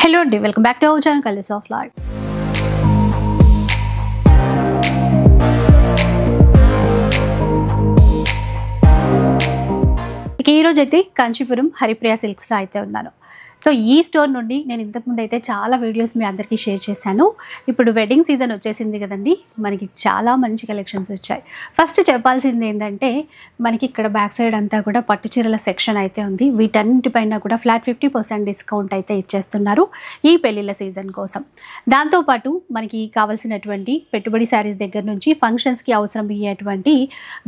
Hello and welcome back to our channel Colors of Life. ఈ రోజు అయితే Kanchipuram Haripriya silks లో అయితే ఉన్నాను. సో ఈ స్టోర్ నుండి నేను ఇంతకు ముందు అయితే చాలా వీడియోస్ మీ అందరికీ షేర్ చేశాను. ఇప్పుడు వెడ్డింగ్ సీజన్ వచ్చేసింది కదండి, మనకి చాలా మంచి కలెక్షన్స్ వచ్చాయి. ఫస్ట్ చెప్పాల్సింది ఏంటంటే మనకి ఇక్కడ బ్యాక్ సైడ్ అంతా కూడా పట్టు చీరల సెక్షన్ అయితే ఉంది. వీటన్నిటిపైన కూడా ఫ్లాట్ 50% డిస్కౌంట్ అయితే ఇచ్చేస్తున్నారు ఈ పెళ్ళిళ్ళ సీజన్ కోసం. దాంతోపాటు మనకి కావాల్సినటువంటి పెట్టుబడి శారీస్ దగ్గర నుంచి ఫంక్షన్స్కి అవసరం అయ్యేటువంటి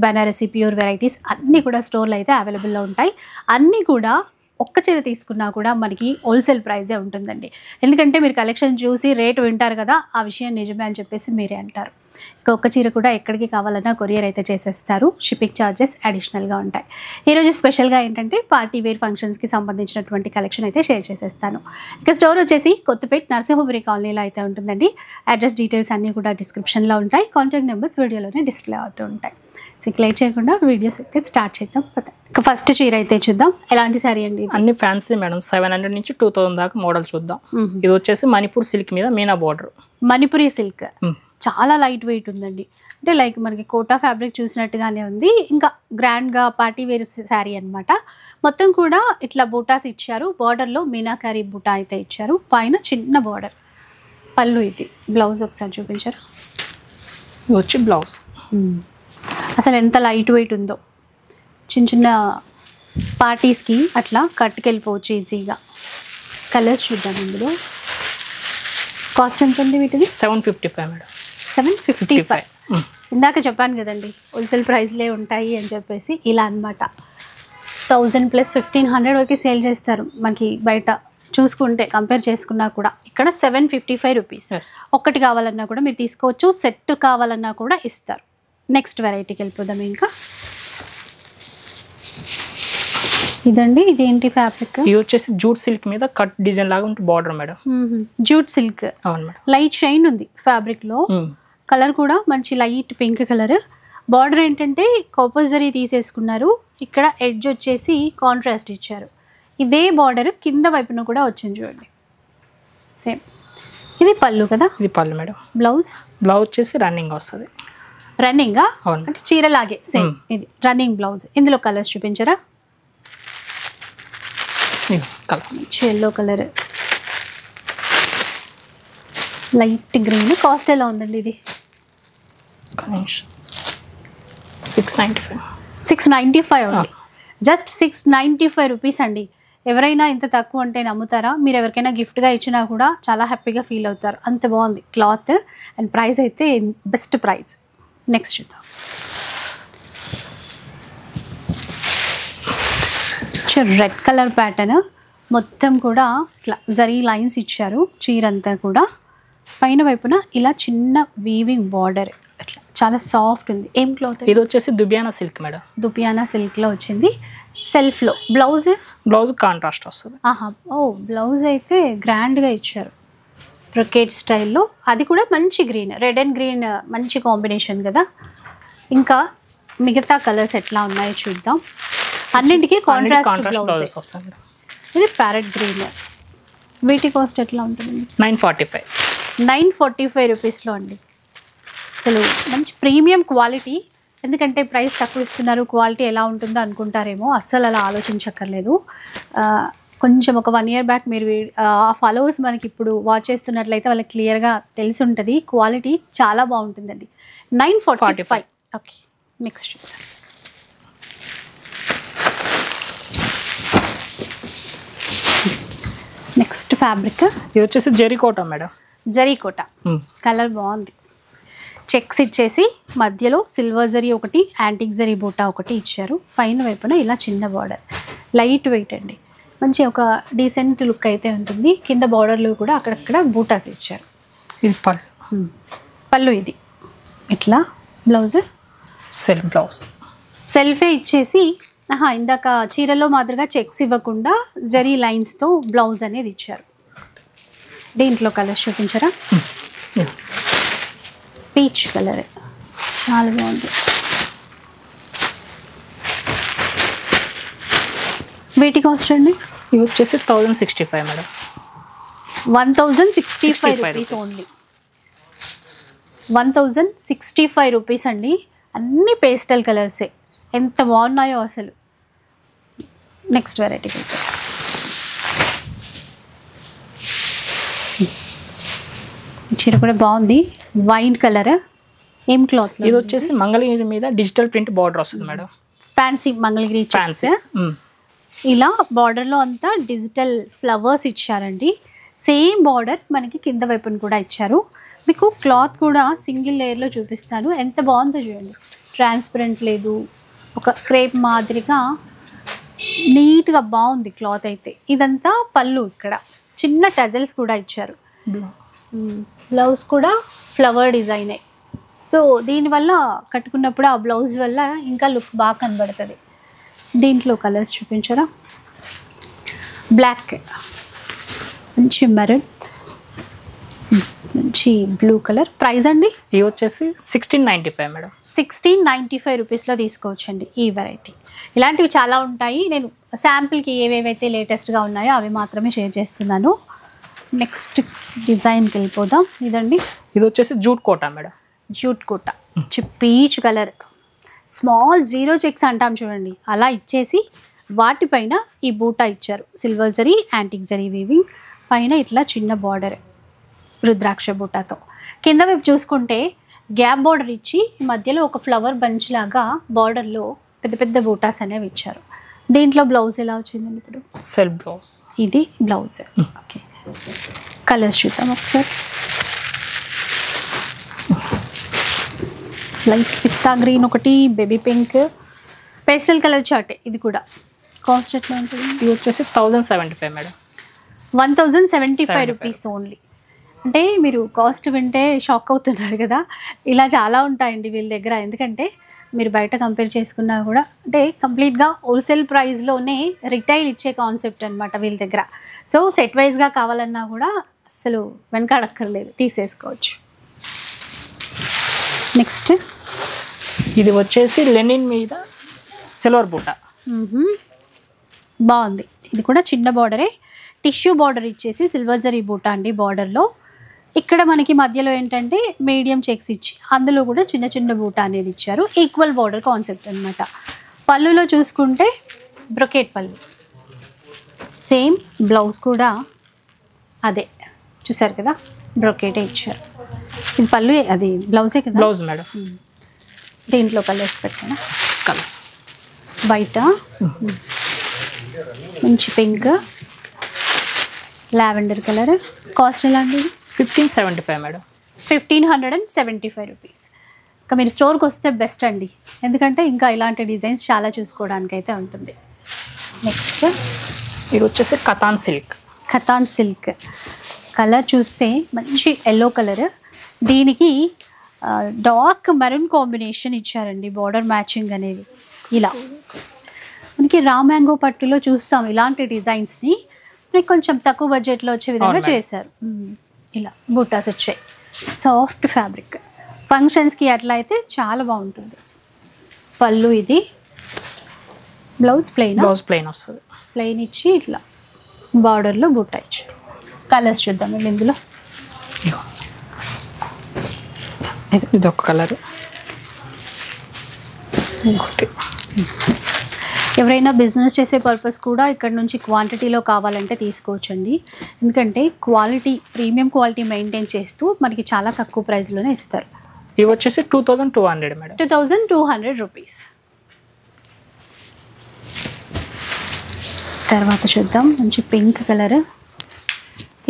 బనారసి ప్యూర్ వెరైటీస్ అన్నీ కూడా స్టోర్లో అయితే అవైలబుల్లో ఉంటాయి. అన్నీ కూడా ఒక్క చీర తీసుకున్నా కూడా మనకి హోల్సేల్ ప్రైజే ఉంటుందండి. ఎందుకంటే మీరు కలెక్షన్ చూసి రేటు వింటారు కదా, ఆ విషయం నిజమే అని చెప్పేసి మీరే అంటారు. ఇంకా ఒక్క చీర కూడా ఎక్కడికి కావాలన్నా కొరియర్ అయితే చేసేస్తారు. షిప్పింగ్ ఛార్జెస్ అడిషనల్గా ఉంటాయి. ఈరోజు స్పెషల్గా ఏంటంటే పార్టీ వేర్ ఫంక్షన్స్కి సంబంధించినటువంటి కలెక్షన్ అయితే షేర్ చేసేస్తాను. ఇక స్టోర్ వచ్చేసి కొత్తపేట నరసింహపురి కాలనీలో అయితే ఉంటుందండి. అడ్రస్ డీటెయిల్స్ అన్నీ కూడా డిస్క్రిప్షన్లో ఉంటాయి. కాంటాక్ట్ నెంబర్స్ వీడియోలోనే డిస్ప్లే అవుతూ ఉంటాయి. సో లేట్ చేయకుండా వీడియోస్ అయితే స్టార్ట్ చేద్దాం. ఇక ఫస్ట్ చీర అయితే చూద్దాం. ఎలాంటి సారీ అండి? అన్ని ఫ్యాన్సీ మేడం. 700 నుంచి 2000 దాకా మోడల్ చూద్దాం. ఇది వచ్చేసి మణిపూర్ సిల్క్ మీద మీనా బోర్డర్. మణిపురి సిల్క్ చాలా లైట్ వెయిట్ ఉందండి. అంటే లైక్ మనకి కోటా ఫ్యాబ్రిక్ చూసినట్టుగానే ఉంది. ఇంకా గ్రాండ్గా పార్టీ వేర్ శారీ అనమాట. మొత్తం కూడా ఇట్లా బూటాస్ ఇచ్చారు. బార్డర్లో మీనాకారీ బూటా అయితే ఇచ్చారు. పైన చిన్న బార్డర్. పళ్ళు ఇది. బ్లౌజ్ ఒకసారి చూపించారు. ఇది వచ్చి బ్లౌజ్. అసలు ఎంత లైట్ వెయిట్ ఉందో. చిన్న చిన్న పార్టీస్కి అట్లా కట్టుకెళ్ళిపోవచ్చు ఈజీగా. కలర్స్ చూద్దాం. ఇందులో కాస్ట్ ఎంత ఉంది వీటిది? 755 మేడం. 755. ఇందాక చెప్పాను కదండి హోల్సేల్ ప్రైస్లే ఉంటాయి అని చెప్పేసి. ఇలా అనమాట. 1000 ప్లస్ 1500 వరకు సేల్ చేస్తారు మనకి బయట చూసుకుంటే, కంపేర్ చేసుకున్నా కూడా. ఇక్కడ 755 రూపీస్. ఒక్కటి కావాలన్నా కూడా మీరు తీసుకోవచ్చు, సెట్ కావాలన్నా కూడా ఇస్తారు. నెక్స్ట్ వెరైటీకి వెళ్ళిపోదాం. ఇంకా ఇదండి, ఇదేంటి ఫ్యాబ్రిక్? ఇది వచ్చేసి జూట్ సిల్క్ మీద కట్ డిజైన్ లాగా ఉంటుంది బార్డర్ మేడం. Jute silk. అవును మేడం. లైట్ షైన్ ఉంది ఫ్యాబ్రిక్ లో. కలర్ కూడా మంచి లైట్ పింక్ కలర్. బార్డర్ ఏంటంటే కాపర్ తీసేసుకున్నారు. ఇక్కడ ఎడ్జ్ వచ్చేసి కాంట్రాస్ట్ ఇచ్చారు. ఇదే బార్డర్ కింద వైపున కూడా వచ్చింది చూడండి. సేమ్. ఇది పళ్ళు కదా? ఇది పళ్ళు మేడం. బ్లౌజ్? బ్లౌజ్ వచ్చేసి రన్నింగ్ వస్తుంది. రన్నింగా? అవును. అంటే చీరలాగే సేమ్. ఇది రన్నింగ్ బ్లౌజ్. ఇందులో కలర్స్ చూపించరా? Yellow colour, light green. Cost ఎలా ఉందండి ఇది? 695 ఉంది. జస్ట్ 695 రూపీస్ అండి. ఎవరైనా ఇంత తక్కువ అంటే నమ్ముతారా? మీరు ఎవరికైనా గిఫ్ట్గా ఇచ్చినా కూడా చాలా హ్యాపీగా ఫీల్ అవుతారు. అంత బాగుంది క్లాత్ అండ్ ప్రైస్ అయితే బెస్ట్ ప్రైస్. నెక్స్ట్ చూద్దాం. Red colour pattern. మొత్తం కూడా ఇట్లా జరీ లైన్స్ ఇచ్చారు చీరంతా కూడా. పైన వైపున ఇలా చిన్న వీవింగ్ బార్డర్. ఇట్లా చాలా సాఫ్ట్ ఉంది. ఏం క్లాత్? ఇది వచ్చేసి దుబియానా సిల్క్ మేడం. దుబియానా సిల్క్లో వచ్చింది. సెల్ఫ్లో బ్లౌజ్? బ్లౌజ్ కాంట్రాస్ట్ వస్తుంది. ఓ బ్లౌజ్ అయితే గ్రాండ్గా ఇచ్చారు బ్రొకేట్ స్టైల్లో. అది కూడా మంచి గ్రీన్, రెడ్ అండ్ గ్రీన్ మంచి కాంబినేషన్ కదా. ఇంకా మిగతా కలర్స్ ఎట్లా ఉన్నాయో చూద్దాం. అన్నింటికీ కాంట్రాస్ట్ బ్లౌజ్ వస్తుంది. ఇది ప్యారెట్ గ్రీన్. వీటి కాస్ట్ ఎట్లా ఉంటుంది? 945 రూపీస్లో అండి. అసలు మంచి ప్రీమియం క్వాలిటీ. ఎందుకంటే ప్రైస్ తక్కువ ఇస్తున్నారు, క్వాలిటీ ఎలా ఉంటుందో అనుకుంటారేమో. అస్సలు అలా ఆలోచించక్కర్లేదు. కొంచెం ఒక 1 year బ్యాక్ మీరు ఫాలోవర్స్ మనకి ఇప్పుడు వాచ్ చేస్తున్నట్లయితే వాళ్ళకి క్లియర్గా తెలిసి ఉంటుంది. క్వాలిటీ చాలా బాగుంటుందండి. 945. Okay, next next fabric. ఇది వచ్చేసి జరీకోట మేడం. జరీకోట కలర్ బాగుంది. చెక్స్ ఇచ్చేసి మధ్యలో సిల్వర్ జరీ ఒకటి, యాంటిక్ జరీ బూటా ఒకటి ఇచ్చారు. పైన వైపున ఇలా చిన్న బార్డర్. లైట్ వెయిట్ అండి. మంచి ఒక డీసెంట్ లుక్ అయితే ఉంటుంది. కింద బార్డర్లో కూడా అక్కడక్కడ బూటాస్ ఇచ్చారు. ఇది పళ్ళు. పళ్ళు ఇది. ఇట్లా బ్లౌజ్ సెల్ఫ్ బ్లౌజ్. సెల్ఫే ఇచ్చేసి ఇందాక చీరలో మాదిరిగా చెక్స్ ఇవ్వకుండా జరీ లైన్స్తో బ్లౌజ్ అనేది ఇచ్చారు. దీంట్లో కలర్స్ చూపించరా? పీచ్ కలర్ చాలా బాగుంది. వీటి కాస్ట్ అండి? ఇవి వచ్చేసి 1065 మేడం. 1065 rupees only. 1065 రూపీస్ అండి. అన్ని పేస్టల్ కలర్సే, ఎంత బాగున్నాయో అసలు. నెక్స్ట్ వెరైటీ చీర కూడా బాగుంది, వైన్ కలర్. ఏం క్లాత్? ఇది వచ్చేసి మంగళగిరి మీద డిజిటల్ ప్రింట్ బార్డర్ వస్తుంది మేడం. Fancy Mangalagiri checks. ఇలా బార్డర్లో అంతా డిజిటల్ ఫ్లవర్స్ ఇచ్చారండి. సేమ్ బార్డర్ మనకి కింద వైపున కూడా ఇచ్చారు. మీకు క్లాత్ కూడా సింగిల్ లేయర్లో చూపిస్తాను, ఎంత బాగుందో చూడండి. ట్రాన్స్పరెంట్ లేదు, ఒక క్రేప్ మాదిరిగా నీట్గా బాగుంది క్లాత్ అయితే. ఇదంతా పళ్ళు, ఇక్కడ చిన్న టజల్స్ కూడా ఇచ్చారు. బ్లౌజ్ కూడా ఫ్లవర్ డిజైనే. సో దీనివల్ల కట్టుకున్నప్పుడు ఆ బ్లౌజ్ వల్ల ఇంకా లుక్ బాగా కనబడుతుంది. దీంట్లో కలర్స్ చూపించారా? బ్లాక్, మంచి మెరూన్, మంచి బ్లూ కలర్. ప్రైస్ అండి ఇది వచ్చేసి 1695 మేడం. 1695 రూపీస్లో తీసుకోవచ్చండి ఈ వెరైటీ. ఇలాంటివి చాలా ఉంటాయి. నేను శాంపిల్కి ఏవేవైతే లేటెస్ట్గా ఉన్నాయో అవి మాత్రమే షేర్ చేస్తున్నాను. నెక్స్ట్ డిజైన్కి వెళ్ళిపోదాం. ఇదండి, ఇది వచ్చేసి jute Kota madam. Jute Kota, peach colour, small zero checks అంటాం చూడండి, అలా ఇచ్చేసి వాటిపైన ఈ బూటా ఇచ్చారు. Silver zari, antique zari weaving, పైన ఇట్లా చిన్న బార్డర్ రుద్రాక్ష బూటాతో. కింద వైపు చూసుకుంటే గ్యాప్ బార్డర్ ఇచ్చి మధ్యలో ఒక ఫ్లవర్ బంచ్ లాగా బార్డర్లో పెద్ద పెద్ద బూటాస్ అనేవి ఇచ్చారు. దీంట్లో బ్లౌజ్ ఎలా వచ్చిందండి? ఇప్పుడు సెల్ఫ్ బ్లౌజ్. ఇది బ్లౌజ్. ఓకే, కలర్స్ చూద్దాం ఒకసారి. లైట్ పిస్తా గ్రీన్ ఒకటి, baby pink, pastel colour chart. ఇది కూడా కాస్ట్ ఎట్లా ఉంటుంది? ఇది వచ్చేసి 1075 మేడం. 1075 rupees only. అంటే మీరు కాస్ట్ వింటే షాక్ అవుతున్నారు కదా, ఇలా చాలా ఉంటాయండి వీళ్ళ దగ్గర. ఎందుకంటే మీరు బయట కంపేర్ చేసుకున్నా కూడా అంటే కంప్లీట్గా హోల్సేల్ ప్రైస్లోనే రిటైల్ ఇచ్చే కాన్సెప్ట్ అనమాట వీళ్ళ దగ్గర. సో సెట్ వైజ్గా కావాలన్నా కూడా అసలు వెనకాడక్కర్లేదు, తీసేసుకోవచ్చు. నెక్స్ట్ ఇది వచ్చేసి లెనిన్ మీద సిల్వర్ బూటా. బాగుంది. ఇది కూడా చిన్న బార్డరే, టిష్యూ బార్డర్ ఇచ్చేసి సిల్వర్ జరీ బూటా అండి బార్డర్లో. ఇక్కడ మనకి మధ్యలో ఏంటంటే మీడియం చెక్స్ ఇచ్చి అందులో కూడా చిన్న చిన్న బూటా అనేది ఇచ్చారు. ఈక్వల్ బార్డర్ కాన్సెప్ట్ అనమాట. పళ్ళులో చూసుకుంటే బ్రొకెట్ పళ్ళు, సేమ్ బ్లౌజ్ కూడా అదే చూసారు కదా, బ్రొకెటే ఇచ్చారు. ఇది పళ్ళు, అది బ్లౌజే కదా? Blouse madam. దీంట్లో కలర్స్ పెట్టాను. కలర్స్ బయట మంచి పింక్, లావెండర్ కలర్. కాస్ట్ ఎలా అండి? 1575 మేడం. 1575 రూపీస్. ఇంకా మీరు స్టోర్కి వస్తే బెస్ట్ అండి, ఎందుకంటే ఇంకా ఇలాంటి డిజైన్స్ చాలా చూసుకోవడానికి అయితే ఉంటుంది. నెక్స్ట్ ఇది వచ్చేసి katan silk. Katan silk colour చూస్తే మంచి ఎల్లో కలర్, దీనికి డార్క్ మెరూన్ కాంబినేషన్ ఇచ్చారండి బార్డర్ మ్యాచింగ్ అనేది. ఇలా మనకి రా మ్యాంగో పట్టులో చూస్తాం ఇలాంటి డిజైన్స్ని, మనకి కొంచెం తక్కువ బడ్జెట్లో వచ్చే విధంగా చేశారు. ఇలా బూటాస్ వచ్చాయి, సాఫ్ట్ ఫ్యాబ్రిక్. ఫంక్షన్స్కి అట్లా అయితే చాలా బాగుంటుంది. పళ్ళు ఇది, బ్లౌజ్ ప్లెయిన్. బ్లౌజ్ ప్లెయిన్ వస్తుంది. ప్లెయిన్ ఇచ్చి ఇట్లా బార్డర్లో బూటా ఇచ్చారు. కలర్స్ చూద్దాం అండి ఇందులో. ఇది ఒక కలర్. ఎవరైనా బిజినెస్ చేసే పర్పస్ కూడా ఇక్కడ నుంచి క్వాంటిటీలో కావాలంటే తీసుకోవచ్చండి. ఎందుకంటే క్వాలిటీ, ప్రీమియం క్వాలిటీ మెయింటైన్ చేస్తూ మనకి చాలా తక్కువ ప్రైస్లోనే ఇస్తారు. ఇవి వచ్చేసి 2200 మేడం. 2200 రూపీస్. తర్వాత చూద్దాం మంచి పింక్ కలర్.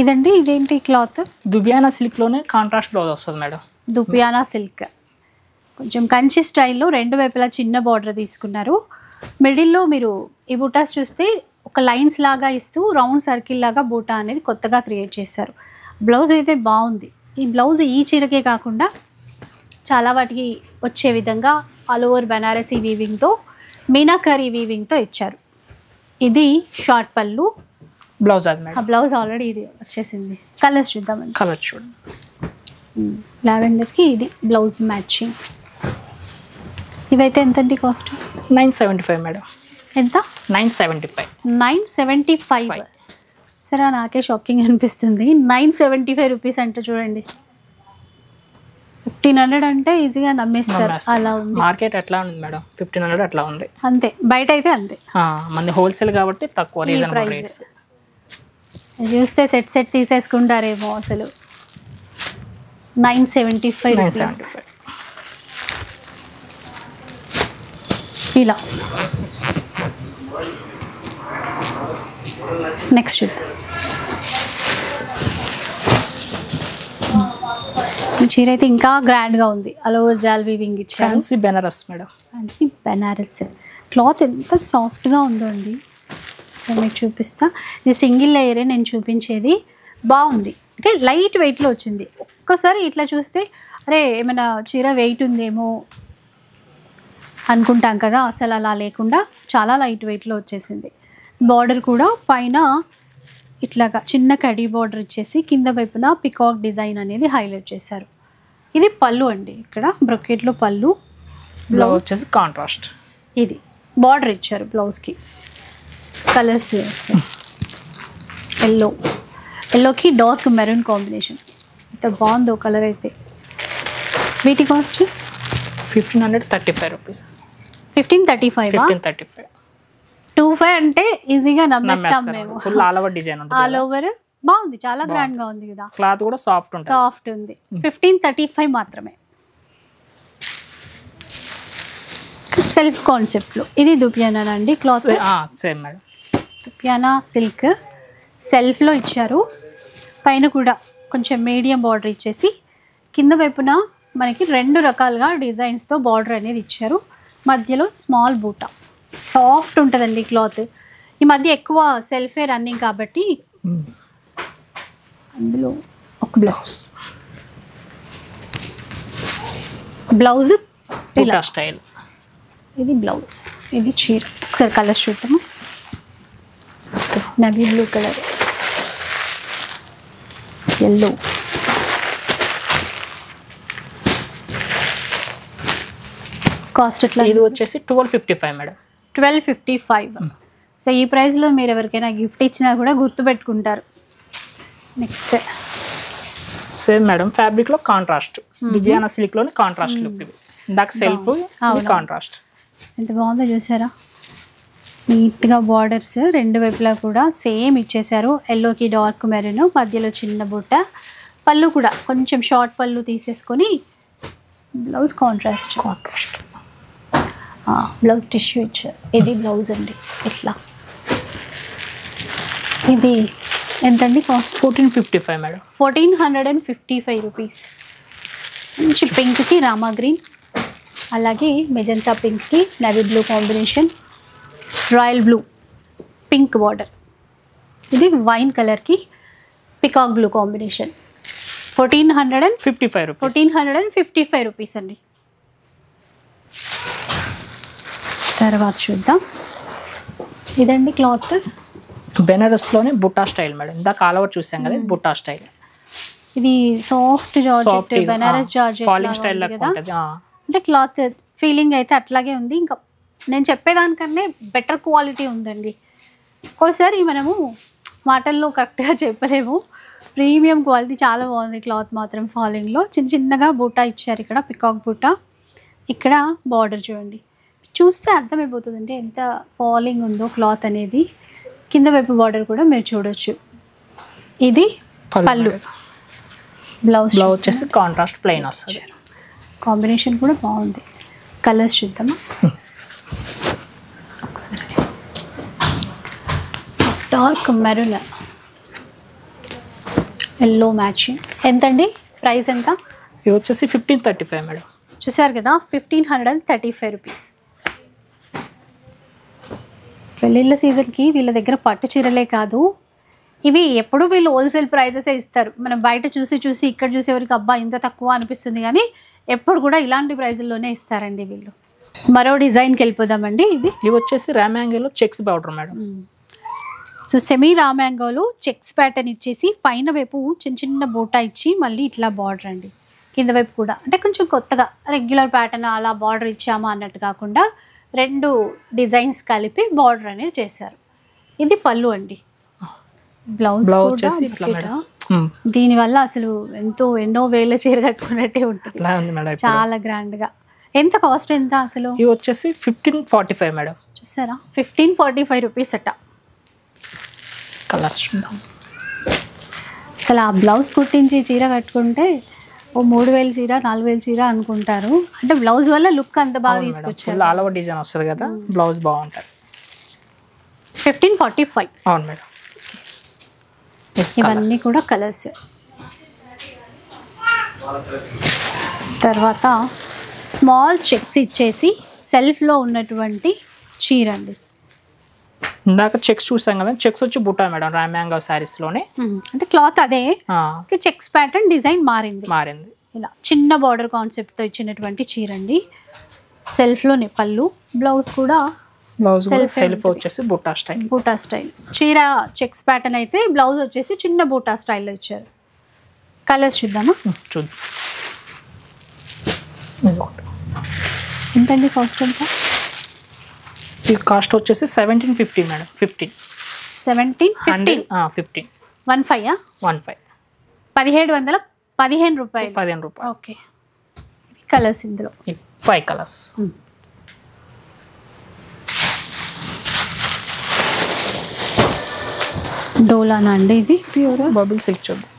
ఇదండి, ఇదేంటి క్లాత్? దుబియానా సిల్క్లోనే కాంట్రాస్ట్ బ్లౌజ్ వస్తుంది మేడం. దుబియానా సిల్క్, కొంచెం కంచి స్టైల్లో రెండు వైపులా చిన్న బార్డర్ తీసుకున్నారు. మిడిల్లో మీరు ఈ బూటాస్ చూస్తే ఒక లైన్స్ లాగా ఇస్తూ రౌండ్ సర్కిల్ లాగా బూటా అనేది కొత్తగా క్రియేట్ చేశారు. బ్లౌజ్ అయితే బాగుంది. ఈ బ్లౌజ్ ఈ చీరకే కాకుండా చాలా వాటికి వచ్చే విధంగా ఆల్ ఓవర్ బనారసీ వీవింగ్తో, మీనాకరీ వీవింగ్తో ఇచ్చారు. ఇది షార్ట్ పళ్ళు, బ్లౌజ్ అది మేడం. ఆ బ్లౌజ్ ఆల్రెడీ ఇది వచ్చేసింది. కలర్స్ చూద్దామండి. కలర్ చూడండి. లావెండర్కి ఇది బ్లౌజ్ మ్యాచింగ్. ఇవైతే ఎంతండి కాస్ట్? 975 మేడం. ఎంత? 975. 975. సరే నాకే షాకింగ్ అనిపిస్తుంది. 975 రూపీస్ అంటే చూడండి, 1500 అంటే ఈజీగా నమ్మేస్తారు. అలా ఉంది మార్కెట్. ఎట్లా ఉంది మేడం? 1500 అట్లా ఉంది అంతే, బయట అయితే అంతే. మంది హోల్సేల్ కాబట్టి తక్కువ రీజనబుల్ రేట్స్. చూస్తే సెట్ తీసేసుకుంటారేమో అసలు. 975 రూపీస్ ఇలా. నెక్స్ట్ చూద్దాం. ఈ చీర అయితే ఇంకా గ్రాండ్గా ఉంది. అలో జాల్ వీవింగ్ ఇచ్చారు. Fancy Banaras madam. Fancy Banaras cloth ఎంత సాఫ్ట్గా ఉందో అండి. సో మీకు చూపిస్తా. ఇది సింగిల్ లేయరే నేను చూపించేది. బాగుంది, అంటే లైట్ వెయిట్లో వచ్చింది. ఒక్కసారి ఇట్లా చూస్తే అరే ఏమైనా చీర వెయిట్ ఉందేమో అనుకుంటాం కదా, అసలు అలా లేకుండా చాలా లైట్ వెయిట్లో వచ్చేసింది. బార్డర్ కూడా పైన ఇట్లాగా చిన్న కడీ బార్డర్ ఇచ్చేసి కింద వైపున పికాక్ డిజైన్ అనేది హైలైట్ చేశారు. ఇది పళ్ళు అండి, ఇక్కడ బ్రొకెట్లో పళ్ళు. బ్లౌజ్ వచ్చేసి కాంట్రాస్ట్. ఇది బార్డర్ ఇచ్చారు బ్లౌజ్కి. కలర్స్ ఎల్లోకి డార్క్ మెరూన్ కాంబినేషన్. ఎంత బాగుందో కలర్ అయితే. వీటి కాస్ట్ 1535 రూపీస్. 1535. 1535. 25 అంటే ఈజీగా నమ్మేస్తాం మేము. ఫుల్ ఆల్ ఓవర్ డిజైన్ ఉంటుంది. ఆల్ ఓవర్ బాగుంది, చాలా గ్రాండ్ గా ఉంది కదా. క్లాత్ కూడా సాఫ్ట్ ఉంటుంది. సాఫ్ట్ ఉంది. 1535 మాత్రమే. సెల్ఫ్ కాన్సెప్ట్ లో ఇది దుపియానా అండి cloth. Same madam. Dupion silk self లో ఇచ్చారు. పైన కూడా కొంచెం మీడియం బార్డర్ ఇచ్చేసి కింద వైపున మనకి 2 రకాలుగా డిజైన్స్తో బార్డర్ అనేది ఇచ్చారు. మధ్యలో స్మాల్ బూటా. సాఫ్ట్ ఉంటుందండి క్లాత్. ఈ మధ్య ఎక్కువ సెల్ఫే రన్నింగ్ కాబట్టి అందులో ఒక బ్లౌజ్ ఇలా స్టైల్. ఇది బ్లౌజ్, ఇది చీర. ఒకసారి కలర్స్ చూద్దాము. Navy blue colour, yellow, cost ఎట్లా? ఇది వచ్చేసి 1255 మేడం. 1255. సో ఈ ప్రైస్లో మీరు ఎవరికైనా గిఫ్ట్ ఇచ్చినా కూడా గుర్తుపెట్టుకుంటారు. నెక్స్ట్ సేమ్ మేడం, ఫ్యాబ్రిక్ లో కాంట్రాస్ట్. దివ్యానా సిల్క్ లోని కాంట్రాస్ట్ లుక్. ఇది ఇందాక సెల్ఫ్, కాంట్రాస్ట్. ఎంత బాగుందో చూసారా? నీట్గా బార్డర్స్ 2 వైపులా కూడా సేమ్ ఇచ్చేసారు. ఎల్లోకి డార్క్ మెరూన్, మధ్యలో చిన్న బుట్ట. పళ్ళు కూడా కొంచెం షార్ట్ పళ్ళు తీసేసుకొని బ్లౌజ్ కాంట్రాస్ట్. బ్లౌజ్ టిష్యూ ఇచ్చారు. ఇది బ్లౌజ్ అండి ఇట్లా. ఇది ఎంతండి కాస్ట్? 1455 మేడం. 1455 రూపీస్. మంచి పింక్కి రామా గ్రీన్, అలాగే మెజంతా పింక్కి navy blue combination, royal blue pink border. ఇది వైన్ కలర్కి పికాక్ బ్లూ కాంబినేషన్. 1455 రూపీస్ అండి. తర్వాత చూద్దాం. ఇదండి క్లాత్ బెనారస్ లోనే బుట్టా స్టైల్ మేడం. ఇందాక ఆల్ ఓవర్ చూసాం కదా, బుట్టా స్టైల్. ఇది soft georgette, Banaras georgette falling style లాగా ఉంటది. అంటే క్లాత్ ఫీలింగ్ అయితే అట్లాగే ఉంది. ఇంకా నేను చెప్పేదానికన్నా బెటర్ క్వాలిటీ ఉందండి. ఒక్కోసారి మనము మాటల్లో కరెక్ట్గా చెప్పలేము. ప్రీమియం క్వాలిటీ చాలా బాగుంది క్లాత్ మాత్రం. ఫాలింగ్లో చిన్నగా బూటా ఇచ్చారు. ఇక్కడ పికాక్ బూటా, ఇక్కడ బార్డర్ చూడండి. చూస్తే అర్థమైపోతుందండి ఎంత ఫాలింగ్ ఉందో క్లాత్ అనేది. కింద వైపు బార్డర్ కూడా మీరు చూడొచ్చు. ఇది పళ్ళు. బ్లౌజ్ వచ్చేసి కాంట్రాస్ట్ ప్లెయిన్ వస్తుంది. కాంబినేషన్ కూడా బాగుంది. కలర్స్ చూద్దామా ఒకసారి. Dark maroon, yellow matching. ఎంతండి ప్రైస్ ఎంత? ఇది వచ్చేసి 1535 మేడం. చూసారు కదా, 1535 రూపీస్. పెళ్ళిళ్ళ సీజన్కి వీళ్ళ దగ్గర పట్టు చీరలే కాదు, ఇవి ఎప్పుడు వీళ్ళు హోల్సేల్ ప్రైజెసే ఇస్తారు. మనం బయట చూసి ఇక్కడ చూసేవరకు అబ్బా ఇంత తక్కువ అనిపిస్తుంది, కానీ ఎప్పుడు కూడా ఇలాంటి ప్రైజుల్లోనే ఇస్తారండి వీళ్ళు. మరో డిజైన్కి వెళ్ళిపోదామండి. ఇవి వచ్చేసి రామ్యాంగోలో checks border madam. So semi రామ్యాంగోలో చెక్స్ ప్యాటర్న్ ఇచ్చేసి పైన వైపు చిన్న బూటా ఇచ్చి మళ్ళీ ఇట్లా బార్డర్ అండి. కింద వైపు కూడా అంటే కొంచెం కొత్తగా రెగ్యులర్ ప్యాటర్న్ అలా బార్డర్ ఇచ్చామా అన్నట్టు కాకుండా 2 డిజైన్స్ కలిపి బార్డర్ అనేది చేశారు. ఇది పళ్ళు అండి. బ్లౌజ్ బ్లౌజ్ వచ్చేసి ఇట్లా మేడం. దీనివల్ల అసలు ఎన్నో వేల చీర కట్టుకున్నట్టే ఉంటుంది. అలా ఉంది మేడం. చాలా గ్రాండ్ గా. ఎంత కాస్ట్ ఎంత అసలు? ఇవి వచ్చేసి 1545 మేడం. చూసారా 1545 రూపీస్ అట. కలర్స్ అసలు ఆ బ్లౌజ్ కుట్టించి చీర కట్టుకుంటే ఓ 3000 చీర 4000 చీర అనుకుంటారు. అంటే బ్లౌజ్ వల్ల లుక్ అంత బాగా తీసుకొచ్చారు. ఆల్ ఓవర్ డిజైన్ వస్తుంది కదా, బ్లౌజ్ బాగుంటుంది. 1545. అవును మేడం. ఇవన్నీ కూడా కలర్స్. తర్వాత స్మాల్ చెక్స్ ఇచ్చేసి సెల్ఫ్లో ఉన్నటువంటి చీర అండి. ఇందాక చెక్స్ చూసాం కదా, చెక్స్ వచ్చి బుట్టా మేడం రామ్యాంగో శారీస్ లోనే. అంటే క్లాత్ అదే, చెక్స్ ప్యాటర్న్ డిజైన్ మారింది. ఇలా చిన్న బార్డర్ కాన్సెప్ట్ తో ఇచ్చినటువంటి చీర అండి. సెల్ఫ్ లోనే పళ్ళు, బ్లౌజ్ కూడా సెల్ఫ్ వచ్చేసి బుట్టా స్టైల్. చీర చెక్స్ ప్యాటర్న్ అయితే బ్లౌజ్ వచ్చేసి చిన్న బూటా స్టైల్లో ఇచ్చారు. కలర్స్ చూద్దామా? చూద్దాం. ఎంతండి కాస్ట్ ఎంత? ఈ కాస్ట్ వచ్చేసి 1750 మేడం. 15 15 రూపాయలు. ఓకే. కలర్స్ ఇందులో 5 కలర్స్. డోలానా అండి ఇది? ప్యూర్ బబుల్ సిల్క్ చూద్దాం.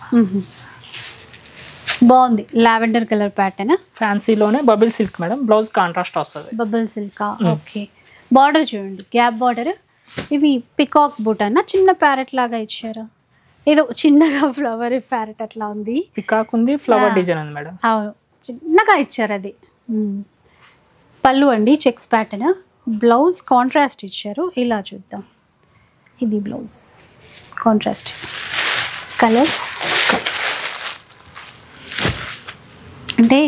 బాగుంది. Lavender colour pattern. ఫ్యాన్సీలోనే bubble silk madam. Blouse contrast వస్తుంది. Bubble silk. ఓకే. బార్డర్ చూడండి, గ్యాప్ బార్డర్. ఇవి పికాక్ బూటనా, చిన్న ప్యారెట్ లాగా ఇచ్చారు. ఏదో చిన్నగా ఫ్లవర్ ప్యారెట్ అట్లా ఉంది. పికాక్ ఉంది, ఫ్లవర్ డిజైన్ ఉంది మేడం. అవును, చిన్నగా ఇచ్చారు అది. పళ్ళు అండి చెక్స్ ప్యాటర్న్. బ్లౌజ్ కాంట్రాస్ట్ ఇచ్చారు. ఇలా చూద్దాం. ఇది బ్లౌజ్ కాంట్రాస్ట్. కలర్స్ అంటే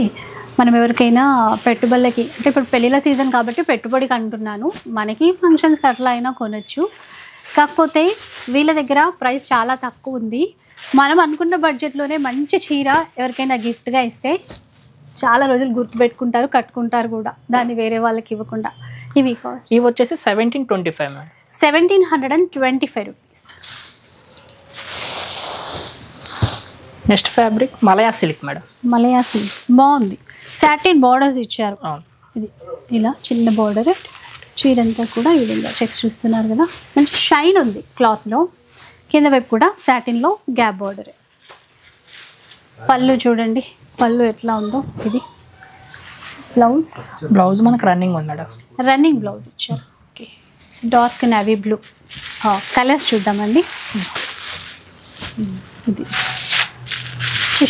మనం ఎవరికైనా పెట్టుబడులకి, అంటే ఇప్పుడు పెళ్ళిళ్ళ సీజన్ కాబట్టి పెట్టుబడికి అంటున్నాను, మనకి ఫంక్షన్స్కి అట్లా అయినా కొనొచ్చు. కాకపోతే వీళ్ళ దగ్గర ప్రైస్ చాలా తక్కువ ఉంది. మనం అనుకున్న బడ్జెట్లోనే మంచి చీర ఎవరికైనా గిఫ్ట్గా ఇస్తే చాలా రోజులు గుర్తుపెట్టుకుంటారు, కట్టుకుంటారు కూడా, దాన్ని వేరే వాళ్ళకి ఇవ్వకుండా. ఇవి కాస్ట్? ఇవి వచ్చేసి 1725 మేడం. 1725 రూపీస్. నెక్స్ట్ ఫ్యాబ్రిక్ మలయా సిల్క్ మేడం. మలయా సిల్క్ బాగుంది. సాటిన్ బార్డర్స్ ఇచ్చారు. ఇది ఇలా చిన్న బార్డర్. చీరంతా కూడా ఈ విధంగా చెక్స్ చూస్తున్నారు కదా, మంచి షైన్ ఉంది క్లాత్లో. కింద వైపు కూడా సాటిన్లో గ్యాప్ బార్డర్. పళ్ళు చూడండి, పళ్ళు ఎట్లా ఉందో. ఇది బ్లౌజ్ మనకు రన్నింగ్ ఉంది మేడం. రన్నింగ్ బ్లౌజ్ ఇచ్చారు. Okay. Dark navy blue. Colours చూద్దామండి. ఇది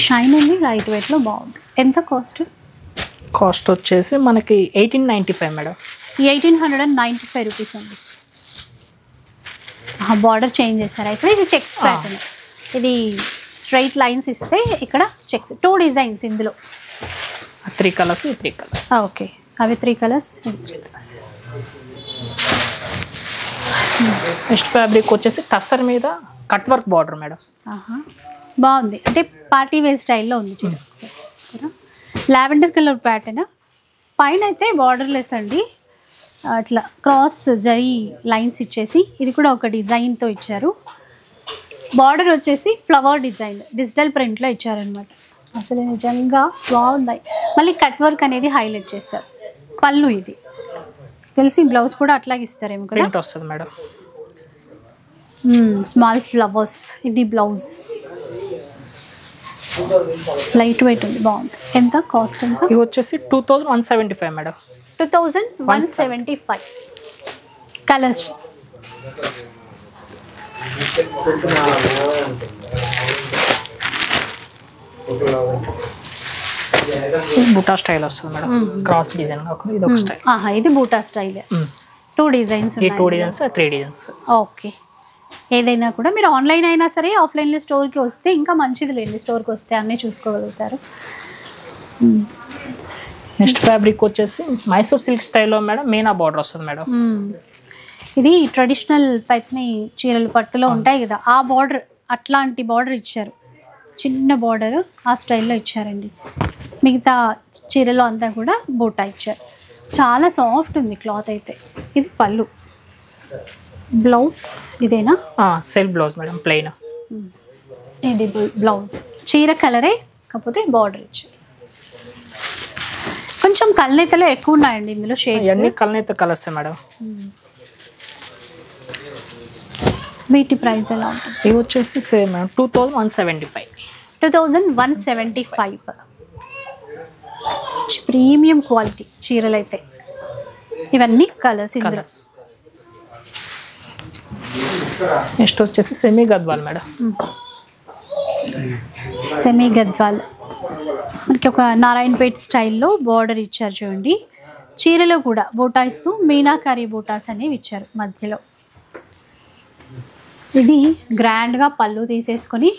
షైన్ ఉంది, లైట్ వెయిట్లో బాగుంది. ఎంత కాస్ట్? కాస్ట్ వచ్చేసి మనకి 1895 మేడం. 1895 రూపీస్ అండి. బార్డర్ చేంజ్ చేస్తారా ఇక్కడ? ఇది చెక్స్ ప్యాటర్న్. ఇది స్ట్రైట్ లైన్స్ ఇస్తే ఇక్కడ చెక్స్. 2 డిజైన్స్ ఇందులో. 3 కలర్స్, 3 కలర్స్. ఓకే, అవి 3 కలర్స్, 3 కలర్స్. నెక్స్ట్ ఫ్యాబ్రిక్ వచ్చేసి టస్సర్ మీద కట్ వర్క్ బార్డర్ మేడం. బాగుంది. అంటే పార్టీ వేర్ స్టైల్లో ఉంది చీర. Lavender colour pattern. పైన అయితే బార్డర్లెస్ అండి, అట్లా క్రాస్ జరీ లైన్స్ ఇచ్చేసి ఇది కూడా ఒక డిజైన్తో ఇచ్చారు. బార్డర్ వచ్చేసి ఫ్లవర్ డిజైన్ డిజిటల్ ప్రింట్లో ఇచ్చారనమాట. అసలు నిజంగా బాగున్నాయి. మళ్ళీ కట్ వర్క్ అనేది హైలైట్ చేశారు. పళ్ళు ఇది తెలిసి, బ్లౌజ్ కూడా అట్లాగే ఇస్తారేమో కదా. ప్రింట్ వస్తుంది మేడం. Small flowers. ఇది బ్లౌజ్ లైట్ వెయిట్ ఉంది, బాగుంది. ఎంత కాస్ట్? ఎంత? ఇది వచ్చేసి 2175 మేడం. 2175. కలర్స్ బూటా స్టైల్ వస్తుంది మేడం. క్రాస్ డిజైన్ కాకుండా ఇది ఒక స్టైల్. ఇది బూటా స్టైల్. 2 డిజైన్స్. ఈ 2 డిజైన్స్, 3 డిజైన్స్. ఓకే. ఏదైనా కూడా మీరు ఆన్లైన్ అయినా సరే, ఆఫ్లైన్లో స్టోర్కి వస్తే ఇంకా మంచిది లేండి. స్టోర్కి వస్తే అన్నీ చూసుకోగలుగుతారు. నెక్స్ట్ ఫ్యాబ్రిక్ వచ్చేసి మైసూర్ సిల్క్ స్టైల్లో మేడం మీనా బార్డర్ వస్తుంది మేడం. ఇది ట్రెడిషనల్ పైత్ని చీరలు పట్టులో ఉంటాయి కదా, ఆ బార్డర్, అట్లాంటి బార్డర్ ఇచ్చారు. చిన్న బార్డర్ ఆ స్టైల్లో ఇచ్చారండి. మిగతా చీరలో అంతా కూడా బూటా ఇచ్చారు. చాలా సాఫ్ట్ ఉంది క్లాత్ అయితే. ఇది పళ్ళు. బ్లౌజ్ ఇదేనా? Self blouse madam, plain. ఇది బ్లౌజ్ చీర కలరే, కాకపోతే బార్డర్ ఇచ్చి కొంచెం కల్నేతలో ఎక్కువ ఉన్నాయండి ఇందులో షేడ్స్. ఇవన్నీ కల్నేత కలర్స్ మేడం. వీటి ప్రైస్ ఎలా ఉంటుంది? ఇవి వచ్చేసి సేమ్ మేడం 2175. 2175. ప్రీమియం క్వాలిటీ చీరలు అయితే ఇవన్నీ కలర్స్. కలర్స్. నెక్స్ట్ వచ్చేసి semi Gadwal madam. Semi Gadwal మనకి ఒక నారాయణపేట్ స్టైల్లో బార్డర్ ఇచ్చారు చూడండి. చీరలో కూడా బూటా ఇస్తూ మీనాకారి బూటాస్ అనేవి ఇచ్చారు మధ్యలో. ఇది గ్రాండ్గా పళ్ళు తీసేసుకొని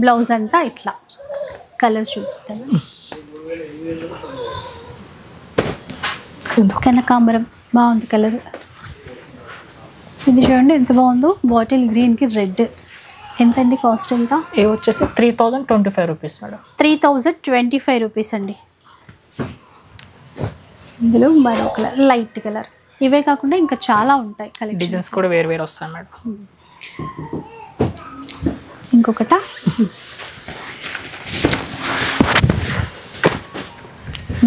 బ్లౌజ్ అంతా ఇట్లా కలర్స్ చూపుతాను. కనకాంబరం బాగుంది కలర్. ఇది చూడండి ఎంత బాగుందో, బాటిల్ గ్రీన్కి రెడ్. ఎంతండి కాస్ట్ ఎంత? ఇవి వచ్చేసి 3025 రూపీస్ మేడం. 3025 రూపీస్ అండి. ఇందులో మరో కలర్ లైట్ కలర్. ఇవే కాకుండా ఇంకా చాలా ఉంటాయి కలెక్షన్. డిజైన్స్ కూడా వేరు వేరు వస్తాయి మేడం. ఇంకొకట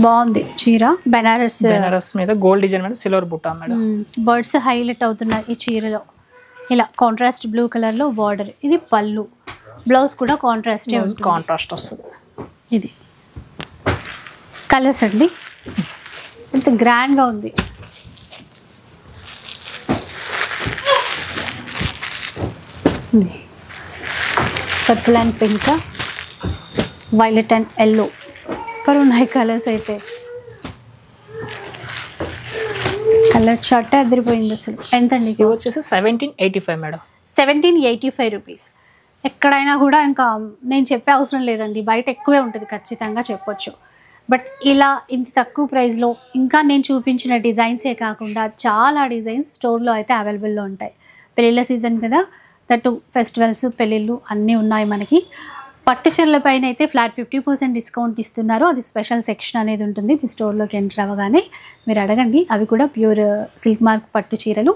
బాగుంది చీర. బెనారస్ మీద గోల్డ్ డిజైన్ మీద సిల్వర్ బుట్ట మేడం. బర్డ్స్ హైలైట్ అవుతున్నాయి ఈ చీరలో. ఇలా కాంట్రాస్ట్ బ్లూ కలర్లో బార్డర్. ఇది పళ్ళు, బ్లౌజ్ కూడా కాంట్రాస్ట్ వస్తుంది. ఇది కలర్స్ అండి, ఎంత గ్రాండ్గా ఉంది. Purple and pink, violet and yellow, super ఉన్నాయి కలర్స్ అయితే. కలర్ చార్ట్ అదిరిపోయింది అసలు. ఎంతండి? ఇది వచ్చేసి 1785 మేడం. 1785 రూపీస్. ఎక్కడైనా కూడా ఇంకా నేను చెప్పే అవసరం లేదండి, బయట ఎక్కువే ఉంటుంది ఖచ్చితంగా చెప్పొచ్చు. బట్ ఇలా ఇంత తక్కువ ప్రైస్లో ఇంకా నేను చూపించిన డిజైన్సే కాకుండా చాలా డిజైన్స్ స్టోర్లో అయితే అవైలబుల్లో ఉంటాయి. పెళ్ళిళ్ళ సీజన్ కదా, దట్టు ఫెస్టివల్స్ పెళ్ళిళ్ళు అన్నీ ఉన్నాయి మనకి. పట్టు చీరల పైన అయితే ఫ్లాట్ 50% డిస్కౌంట్ ఇస్తున్నారు. అది స్పెషల్ సెక్షన్ అనేది ఉంటుంది మీ స్టోర్లోకి ఎంటర్ అవ్వగానే. మీరు అడగండి, అవి కూడా ప్యూర్ సిల్క్ మార్క్ పట్టు చీరలు,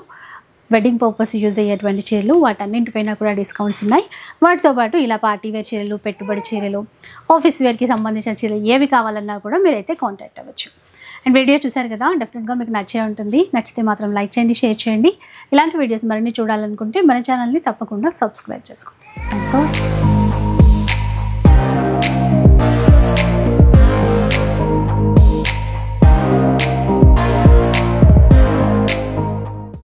వెడ్డింగ్ పర్పస్ యూజ్ అయ్యేటువంటి చీరలు. వాటన్నింటిపైన కూడా డిస్కౌంట్స్ ఉన్నాయి. వాటితో పాటు ఇలా పార్టీ వేర్ చీరలు, పెట్టుబడి చీరలు, ఆఫీస్ వేర్కి సంబంధించిన చీరలు ఏవి కావాలన్నా కూడా మీరైతే కాంటాక్ట్ అవ్వచ్చు. అండ్ వీడియో చూసారు కదా, డెఫినెట్గా మీకు నచ్చే ఉంటుంది. నచ్చితే మాత్రం లైక్ చేయండి, షేర్ చేయండి. ఇలాంటి వీడియోస్ మరిన్ని చూడాలనుకుంటే మన ఛానల్ని తప్పకుండా సబ్స్క్రైబ్ చేసుకోండి. Thanks for watching.